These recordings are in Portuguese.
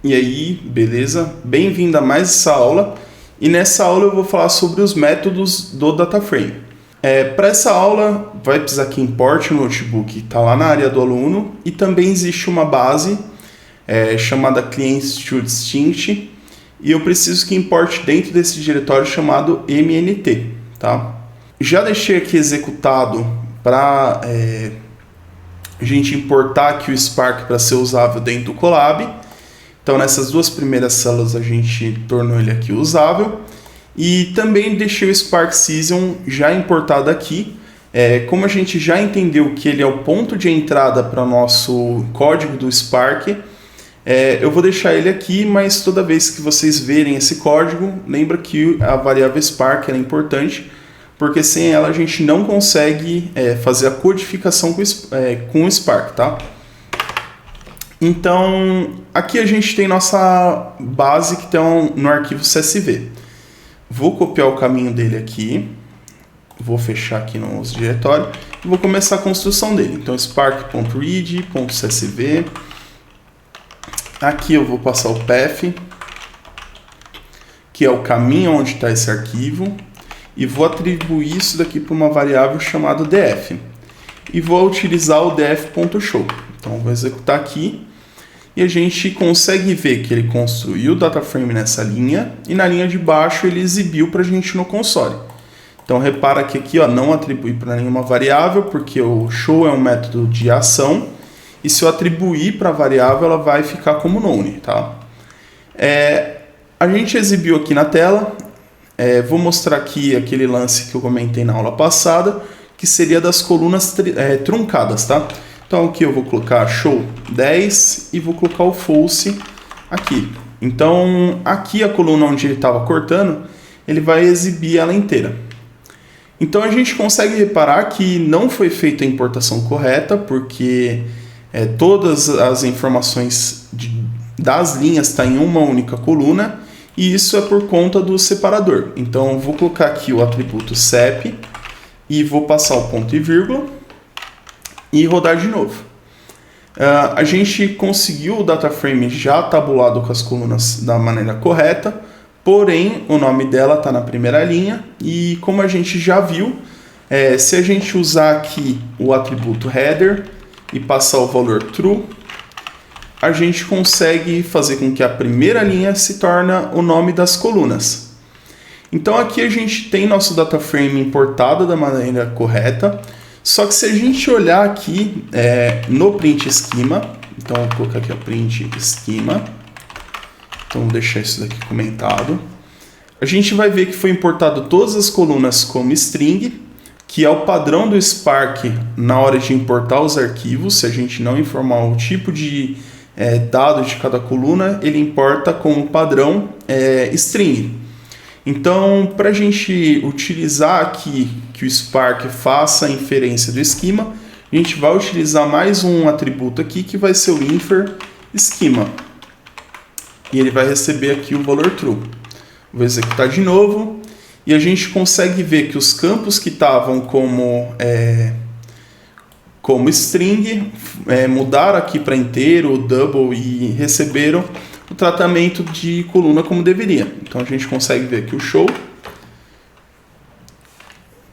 E aí, beleza? Bem-vindo a mais essa aula. E nessa aula eu vou falar sobre os métodos do DataFrame. Para essa aula, vai precisar que importe o notebook, está lá na área do aluno. E também existe uma base chamada Clients to Distinct. E eu preciso que importe dentro desse diretório chamado MNT. Tá? Já deixei aqui executado para a gente importar aqui o Spark para ser usável dentro do Colab. Então, nessas duas primeiras células, a gente tornou ele aqui usável. E também deixei o Spark Season já importado aqui. Como a gente já entendeu que ele é o ponto de entrada para o nosso código do Spark, eu vou deixar ele aqui, mas toda vez que vocês verem esse código, lembra que a variável Spark é importante, porque sem ela a gente não consegue fazer a codificação com o Spark, tá? Então, aqui a gente tem nossa base que está no arquivo CSV. Vou copiar o caminho dele aqui, vou fechar aqui no diretório e vou começar a construção dele. Então, spark.read.csv. Aqui eu vou passar o path, que é o caminho onde está esse arquivo, e vou atribuir isso daqui para uma variável chamada df. E vou utilizar o df.show. Então, vou executar aqui. E a gente consegue ver que ele construiu o DataFrame nessa linha e na linha de baixo ele exibiu para a gente no console. Então repara que aqui não atribui para nenhuma variável, porque o show é um método de ação, e se eu atribuir para a variável ela vai ficar como none. Tá? A gente exibiu aqui na tela, vou mostrar aqui aquele lance que eu comentei na aula passada, que seria das colunas truncadas. Tá? Então aqui eu vou colocar show 10 e vou colocar o false aqui. Então aqui a coluna onde ele estava cortando, ele vai exibir ela inteira. Então a gente consegue reparar que não foi feita a importação correta, porque todas as informações das linhas estão em uma única coluna, e isso é por conta do separador. Então eu vou colocar aqui o atributo sep e vou passar o ponto e vírgula e rodar de novo. A gente conseguiu o DataFrame já tabulado com as colunas da maneira correta, porém o nome dela está na primeira linha, e como a gente já viu, se a gente usar aqui o atributo header e passar o valor true, a gente consegue fazer com que a primeira linha se torne o nome das colunas. Então aqui a gente tem nosso DataFrame importado da maneira correta. Só que se a gente olhar aqui no print schema, então vou colocar aqui o print schema, então vou deixar isso daqui comentado, a gente vai ver que foi importado todas as colunas como string, que é o padrão do Spark na hora de importar os arquivos. Se a gente não informar o tipo de dado de cada coluna, ele importa como padrão string. Então, para a gente utilizar aqui que o Spark faça a inferência do esquema, a gente vai utilizar mais um atributo aqui que vai ser o infer schema. E ele vai receber aqui o valor true. Vou executar de novo e a gente consegue ver que os campos que estavam como string mudaram aqui para inteiro, double, e receberam o tratamento de coluna como deveria. Então a gente consegue ver aqui o show,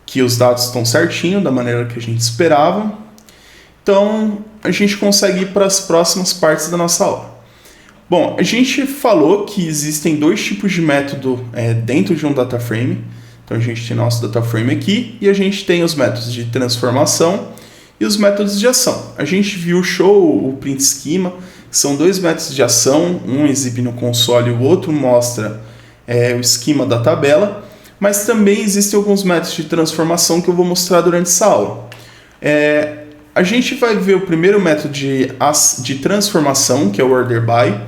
que os dados estão certinho, da maneira que a gente esperava. Então a gente consegue ir para as próximas partes da nossa aula. Bom, a gente falou que existem dois tipos de método dentro de um DataFrame. Então a gente tem nosso DataFrame aqui e a gente tem os métodos de transformação e os métodos de ação. A gente viu o show, o print schema, são dois métodos de ação, um exibe no console e o outro mostra o esquema da tabela, mas também existem alguns métodos de transformação que eu vou mostrar durante essa aula. A gente vai ver o primeiro método de transformação, que é o order by,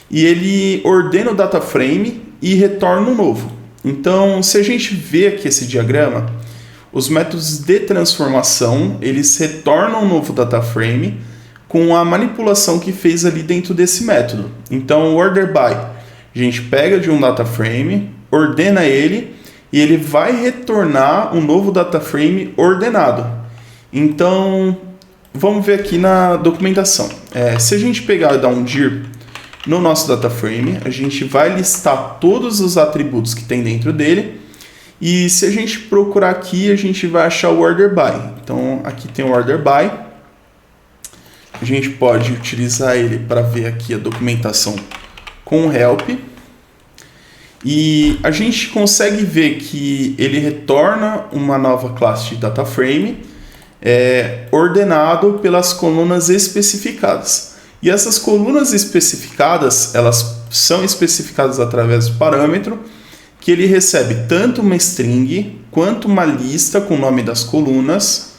e ele ordena o DataFrame e retorna um novo. Então, se a gente vê aqui esse diagrama, os métodos de transformação, eles retornam um novo DataFrame com a manipulação que fez ali dentro desse método. Então, o order by, a gente pega de um DataFrame, ordena ele, e ele vai retornar um novo DataFrame ordenado. Então, vamos ver aqui na documentação. Se a gente pegar e dar um dir no nosso data frame, a gente vai listar todos os atributos que tem dentro dele, e se a gente procurar aqui, a gente vai achar o order by. Então aqui tem o order by, a gente pode utilizar ele para ver aqui a documentação com o help, e a gente consegue ver que ele retorna uma nova classe de data frame ordenado pelas colunas especificadas. E essas colunas especificadas, elas são especificadas através do parâmetro que ele recebe tanto uma string quanto uma lista com o nome das colunas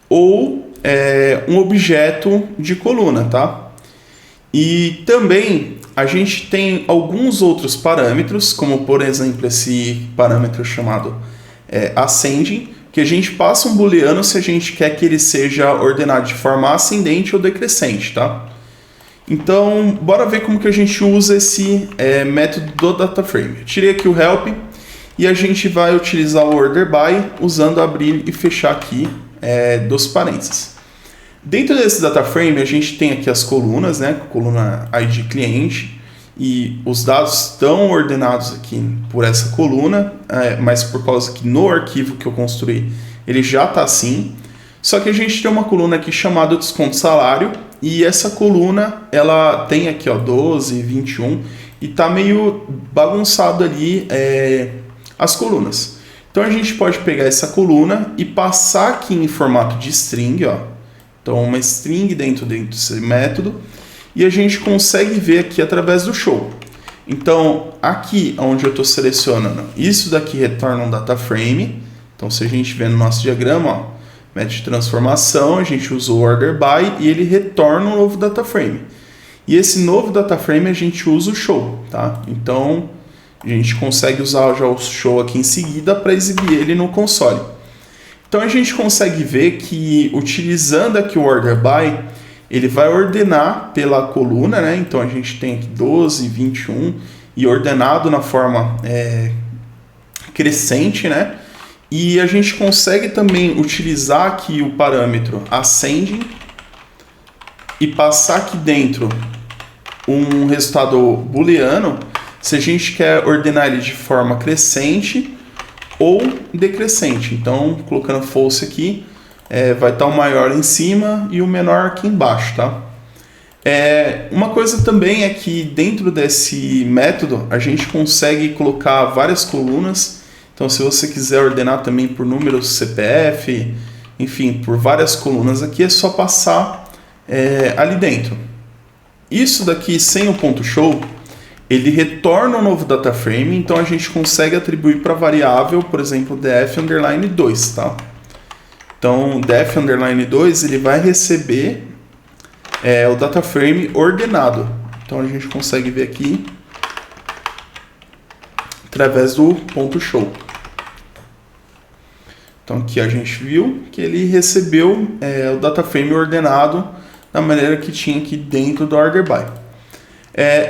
ou um objeto de coluna, tá? E também a gente tem alguns outros parâmetros, como por exemplo esse parâmetro chamado ascending, que a gente passa um booleano se a gente quer que ele seja ordenado de forma ascendente ou decrescente, tá? Então, bora ver como que a gente usa esse método do DataFrame. Eu tirei aqui o help e a gente vai utilizar o order by usando abrir e fechar aqui dos parênteses. Dentro desse DataFrame, a gente tem aqui as colunas, né? Coluna ID cliente, e os dados estão ordenados aqui por essa coluna, mas por causa que no arquivo que eu construí ele já está assim. Só que a gente tem uma coluna aqui chamada desconto salário, e essa coluna ela tem aqui 12, 21 e está meio bagunçado ali as colunas. Então a gente pode pegar essa coluna e passar aqui em formato de string, então uma string dentro desse método, e a gente consegue ver aqui através do show. Então aqui onde eu estou selecionando, isso daqui retorna um data frame. Então se a gente vê no nosso diagrama, método de transformação, a gente usa o order by e ele retorna um novo data frame. E esse novo data frame a gente usa o show, tá? Então a gente consegue usar já o show aqui em seguida para exibir ele no console. Então a gente consegue ver que utilizando aqui o order by, ele vai ordenar pela coluna, né? Então a gente tem aqui 12, 21 e ordenado na forma crescente, né? E a gente consegue também utilizar aqui o parâmetro ascending e passar aqui dentro um resultado booleano se a gente quer ordenar ele de forma crescente ou decrescente. Então, colocando false aqui, vai estar o maior em cima e o menor aqui embaixo, tá? Uma coisa também é que dentro desse método a gente consegue colocar várias colunas. Então, se você quiser ordenar também por número CPF, enfim, por várias colunas aqui, é só passar ali dentro. Isso daqui, sem o ponto show, ele retorna um novo data frame, então a gente consegue atribuir para variável, por exemplo, df_2, tá? Então, df_2, ele vai receber o data frame ordenado. Então, a gente consegue ver aqui através do ponto show. Então aqui a gente viu que ele recebeu o data frame ordenado da maneira que tinha aqui dentro do order by.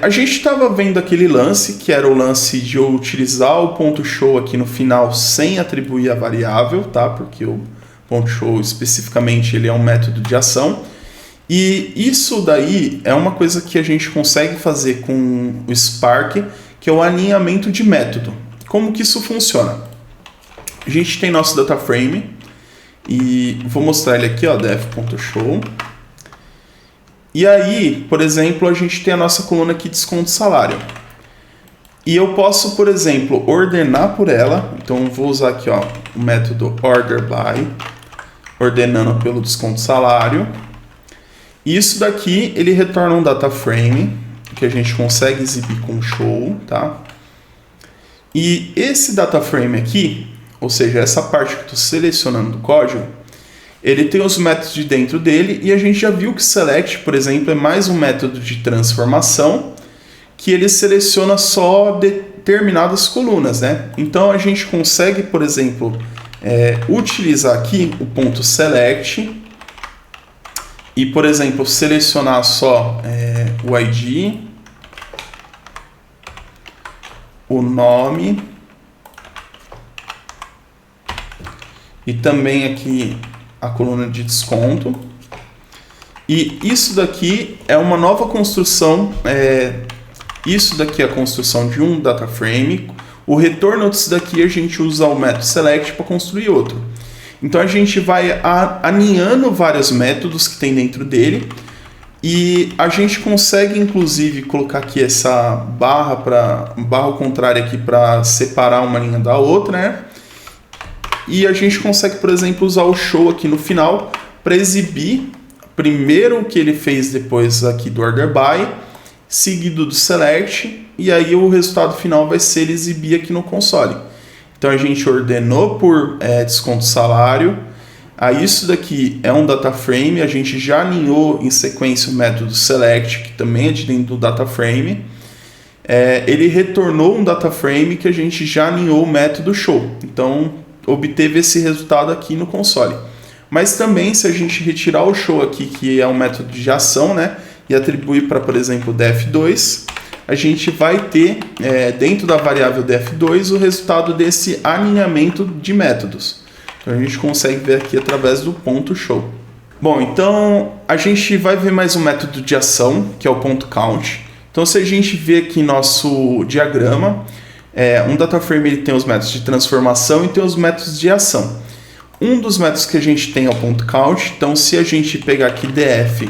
A gente estava vendo aquele lance, que era o lance de eu utilizar o ponto show aqui no final sem atribuir a variável, tá? Porque o ponto show especificamente ele é um método de ação. E isso daí é uma coisa que a gente consegue fazer com o Spark, que é o alinhamento de método. Como que isso funciona? A gente tem nosso data frame e vou mostrar ele aqui, def.show. E aí, por exemplo, a gente tem a nossa coluna aqui desconto salário. E eu posso, por exemplo, ordenar por ela. Então vou usar aqui, o método order by, ordenando pelo desconto salário. E isso daqui ele retorna um data frame que a gente consegue exibir com show, tá? E esse data frame aqui, ou seja, essa parte que eu estou selecionando do código, ele tem os métodos de dentro dele, e a gente já viu que select, por exemplo, é mais um método de transformação que ele seleciona só determinadas colunas, né? Então a gente consegue, por exemplo, utilizar aqui o ponto select e, por exemplo, selecionar só o ID, o nome e também aqui a coluna de desconto. E isso daqui é uma nova construção Isso daqui é a construção de um data frame. O retorno disso daqui a gente usa o método select para construir outro. Então a gente vai aninhando vários métodos que tem dentro dele e a gente consegue inclusive colocar aqui essa barra ao contrário aqui para separar uma linha da outra, né? E a gente consegue, por exemplo, usar o show aqui no final para exibir primeiro o que ele fez depois aqui do order by, seguido do select, e aí o resultado final vai ser ele exibir aqui no console. Então a gente ordenou por desconto salário. Aí isso daqui é um data frame, a gente já alinhou em sequência o método select, que também é de dentro do data frame. Ele retornou um data frame que a gente já alinhou o método show. Então obteve esse resultado aqui no console. Mas também se a gente retirar o show aqui, que é um método de ação, né, e atribuir para, por exemplo, def2, a gente vai ter dentro da variável def2 o resultado desse alinhamento de métodos. Então a gente consegue ver aqui através do ponto show. Bom, então a gente vai ver mais um método de ação, que é o ponto count. Então se a gente vê aqui nosso diagrama, um data frame ele tem os métodos de transformação e tem os métodos de ação. Um dos métodos que a gente tem é o ponto count. Então se a gente pegar aqui df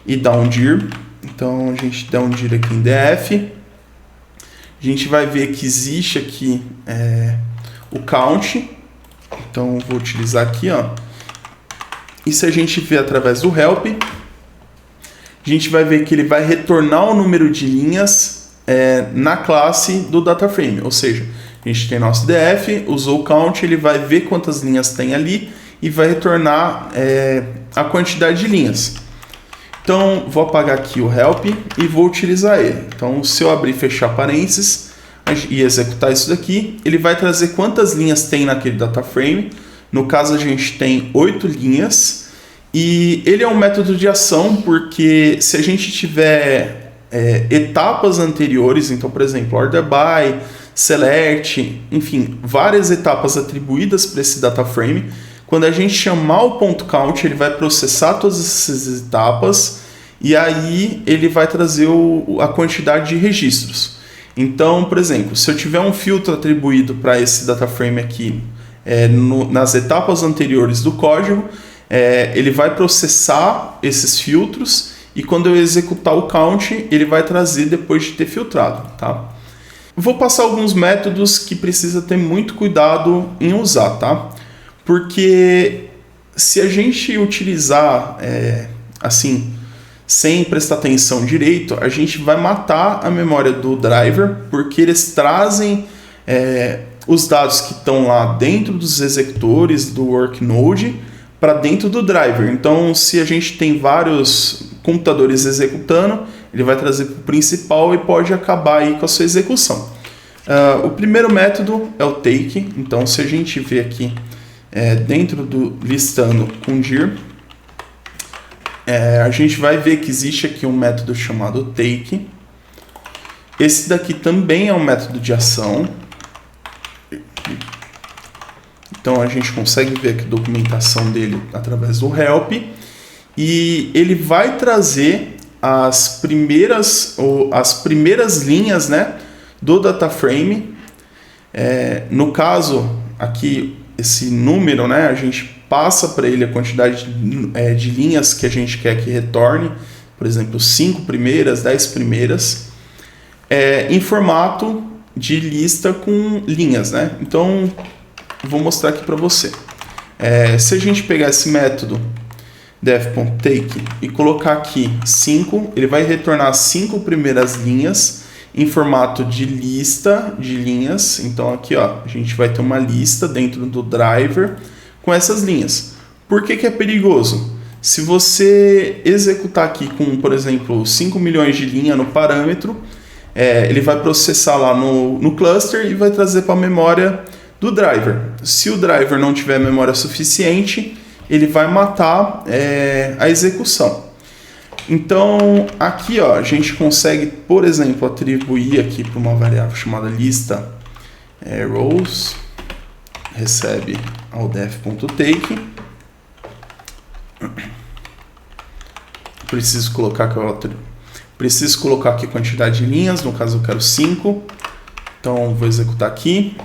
e dar um dir, então a gente dá um dir aqui em df, a gente vai ver que existe aqui o count. Então vou utilizar aqui, ó. E se a gente ver através do help, a gente vai ver que ele vai retornar o número de linhas na classe do data frame. Ou seja, a gente tem nosso df, usou o count, ele vai ver quantas linhas tem ali e vai retornar a quantidade de linhas. Então vou apagar aqui o help e vou utilizar ele. Então se eu abrir e fechar parênteses e executar isso daqui, ele vai trazer quantas linhas tem naquele data frame. No caso a gente tem 8 linhas e ele é um método de ação porque se a gente tiver etapas anteriores, então por exemplo order by, select, enfim, várias etapas atribuídas para esse data frame, quando a gente chamar o ponto count ele vai processar todas essas etapas e aí ele vai trazer a quantidade de registros. Então, por exemplo, se eu tiver um filtro atribuído para esse data frame aqui nas etapas anteriores do código, ele vai processar esses filtros e quando eu executar o count, ele vai trazer depois de ter filtrado, tá? Vou passar alguns métodos que precisa ter muito cuidado em usar, tá? Porque se a gente utilizar assim, sem prestar atenção direito, a gente vai matar a memória do driver, porque eles trazem os dados que estão lá dentro dos executores do worknode para dentro do driver. Então, se a gente tem vários computadores executando, ele vai trazer para o principal e pode acabar aí com a sua execução. O primeiro método é o take. Então, se a gente vê aqui dentro do listando com dir, a gente vai ver que existe aqui um método chamado take. Esse daqui também é um método de ação. Então a gente consegue ver aqui a documentação dele através do help. E ele vai trazer as primeiras linhas, né, do data frame. No caso aqui, esse número, né, a gente passa para ele a quantidade de linhas que a gente quer que retorne, por exemplo, 5 primeiras, 10 primeiras, em formato de lista com linhas, né? Então, vou mostrar aqui para você. Se a gente pegar esse método def.take e colocar aqui 5, ele vai retornar 5 primeiras linhas em formato de lista de linhas. Então aqui, ó, a gente vai ter uma lista dentro do driver com essas linhas. Por que é perigoso? Se você executar aqui com, por exemplo, 5 milhões de linha no parâmetro, ele vai processar lá no cluster e vai trazer para a memória do driver. Se o driver não tiver memória suficiente, ele vai matar a execução. Então, aqui ó, a gente consegue, por exemplo, atribuir aqui para uma variável chamada lista rows, recebe ao def.take. Preciso colocar que eu Preciso colocar aqui a quantidade de linhas, no caso eu quero 5. Então vou executar aqui.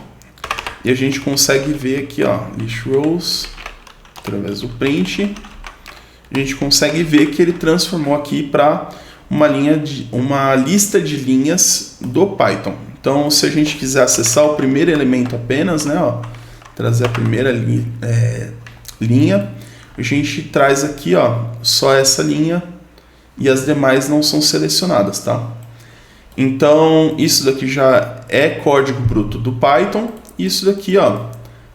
E a gente consegue ver aqui, ó, list rows, através do print. A gente consegue ver que ele transformou aqui para uma lista de linhas do Python. Então, se a gente quiser acessar o primeiro elemento apenas, né, ó, trazer a primeira linha, a gente traz aqui, ó, só essa linha e as demais não são selecionadas, tá? Então, isso daqui já é código bruto do Python. Isso daqui, ó,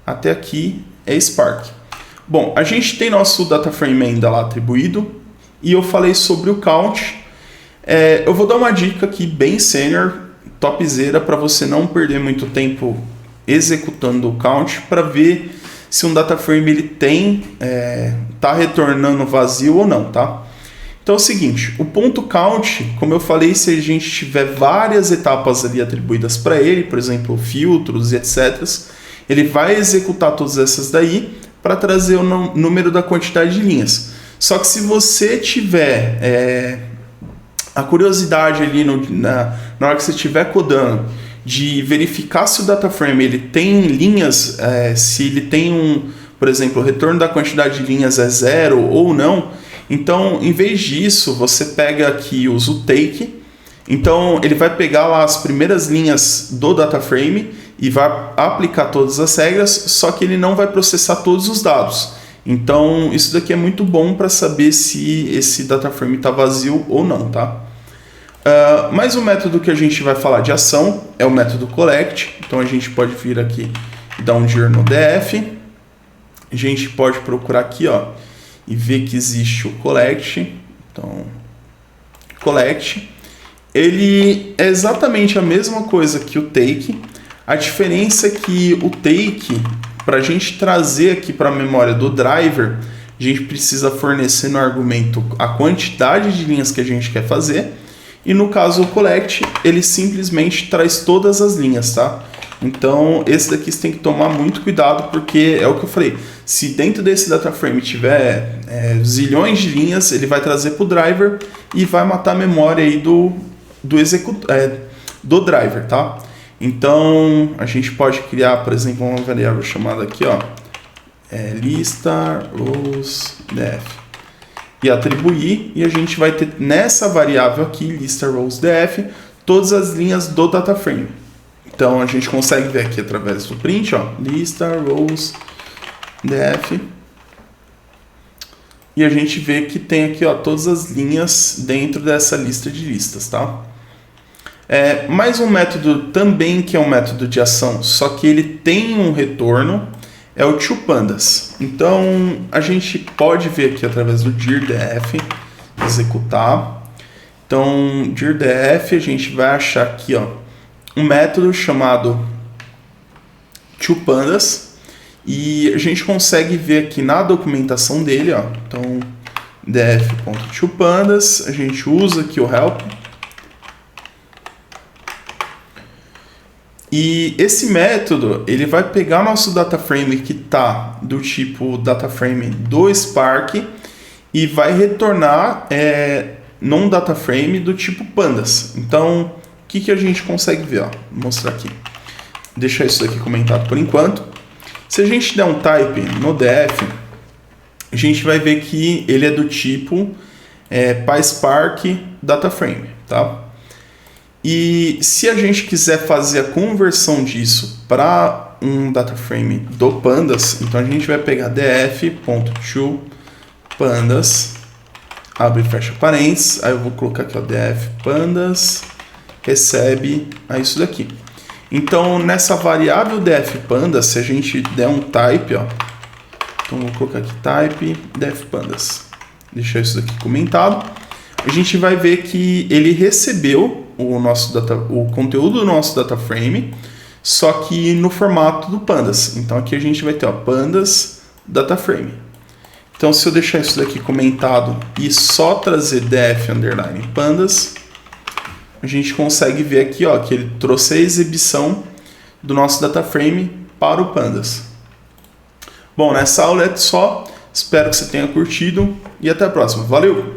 até aqui é Spark. Bom, a gente tem nosso data frame ainda lá atribuído e eu falei sobre o count. Eu vou dar uma dica aqui bem sênior, topzera, para você não perder muito tempo executando o count para ver se um data frame ele tá retornando vazio ou não, tá? Então é o seguinte, o ponto count, como eu falei, se a gente tiver várias etapas ali atribuídas para ele, por exemplo, filtros e etc., ele vai executar todas essas daí para trazer o número da quantidade de linhas. Só que se você tiver a curiosidade ali na hora que você estiver codando de verificar se o data frame ele tem linhas, se ele tem por exemplo, o retorno da quantidade de linhas é 0 ou não, então em vez disso você pega aqui, usa o take, então ele vai pegar lá as primeiras linhas do data frame e vai aplicar todas as regras, só que ele não vai processar todos os dados. Então isso daqui é muito bom para saber se esse data frame está vazio ou não, tá? Mas o método que a gente vai falar de ação é o método collect. Então a gente pode vir aqui e dar um dir no df. A gente pode procurar aqui, ó, e ver que existe o collect. Então, collect. Ele é exatamente a mesma coisa que o take. A diferença é que o take, para a gente trazer aqui para a memória do driver, a gente precisa fornecer no argumento a quantidade de linhas que a gente quer fazer. E no caso o collect, ele simplesmente traz todas as linhas, tá? Então esse daqui você tem que tomar muito cuidado, porque é o que eu falei, se dentro desse data frame tiver zilhões de linhas, ele vai trazer para o driver e vai matar a memória aí do driver, tá? Então a gente pode criar, por exemplo, uma variável chamada aqui, ó, lista rows def, e atribuir, e a gente vai ter nessa variável aqui, lista rows def, todas as linhas do data frame. Então a gente consegue ver aqui através do print, ó, lista rows def, e a gente vê que tem aqui, ó, todas as linhas dentro dessa lista de listas, tá? Mais um método também que é um método de ação, só que ele tem um retorno, é o toPandas. Então a gente pode ver aqui através do dir.def, executar. Então dir.def, a gente vai achar aqui, ó, um método chamado toPandas, e a gente consegue ver aqui na documentação dele, ó, então def.toPandas, a gente usa aqui o help. E esse método, ele vai pegar nosso data frame que está do tipo data frame do Spark e vai retornar num data frame do tipo pandas. Então, o que a gente consegue ver? Ó, vou mostrar aqui. Deixar isso daqui comentado por enquanto. Se a gente der um type no def, a gente vai ver que ele é do tipo PySpark data frame, tá? E se a gente quiser fazer a conversão disso para um data frame do pandas, então a gente vai pegar df.toPandas, abre e fecha parênteses, aí eu vou colocar aqui, ó, df.pandas, recebe isso daqui. Então nessa variável df.pandas, se a gente der um type, ó, então vou colocar aqui type df.pandas, deixar isso daqui comentado, a gente vai ver que ele recebeu o conteúdo do nosso data frame, só que no formato do pandas. Então aqui a gente vai ter, ó, pandas data frame. Então se eu deixar isso daqui comentado e só trazer def_pandas, a gente consegue ver aqui, ó, que ele trouxe a exibição do nosso data frame para o pandas. Bom, nessa aula é só. Espero que você tenha curtido e até a próxima. Valeu!